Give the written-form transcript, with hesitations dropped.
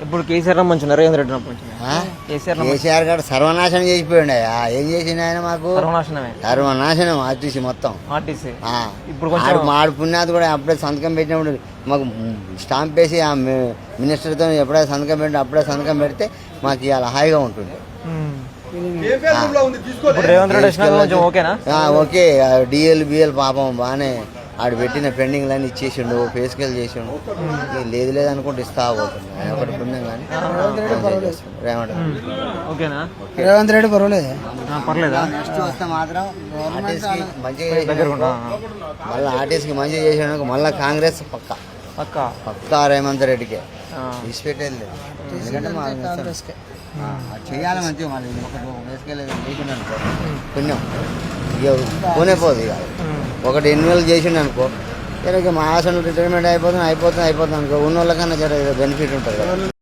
ఇప్పుడు కేసీఆర్ మంచిగా రేవంత్ రెడ్డి మంచిగా కేసీఆర్ గారు సర్వనాశనం చేసిపోయాడు. ఏం చేసిండు ఆయన మాకు? సర్వనాశనమే. సర్వనాశనం ఆర్టీసీ మొత్తం. ఆర్టీసీ ఆ. ఇప్పుడు కొంచెం మాడు పుణ్యాత్ కూడా అప్పుడే సంతకం పెట్టినప్పుడు మాకు స్టాంప్ వేసి ఆ మినిస్టర్తో ఎప్పుడైతే సంతకం పెట్టి అప్పుడే సంతకం పెడితే మాకు ఇవాళ హాయిగా ఉంటుంది. ఇప్పుడు రేవంత్ రెడ్డి వచ్చినా కొంచెం ఓకేనా? ఓకే. డిఎల్ బిఎల్ పాపం బాగానే ఆడు పెట్టిన పెండింగ్లన్నీ ఇచ్చేసిండు, ఫేస్కెల్ చేసిండు. లేదు లేదు అనుకుంటే ఇస్తా పోతుంది. ఆయన ఒకటి పుణ్యం కానీ రేవంత్ రెడ్డి పర్వాలేదు. పర్లేదా? నెక్స్ట్ వస్తే మాత్రం ఆర్టీసీకి మంచిగా మళ్ళీ ఆర్టీసీకి మంచిగా చేసినాక మళ్ళీ కాంగ్రెస్ పక్కా రేవంత్ రెడ్డికే విడిచిపెట్టేది లేదు. ఎందుకంటే మా చేయాలి మంచిగా మళ్ళీ ఒకటి ఫేస్కెళ్ళి లేకుండా అనుకో పుణ్యం ఇక పోనే పోదు. ఇక ఒకటి ఎన్నివేలు చేసిండు అనుకో ఇక మా ఆశను రిటైర్మెంట్ అయిపోతుంది అనుకో ఉన్న వాళ్ళకన్నా జర బెనిఫిట్ ఉంటుంది కదా.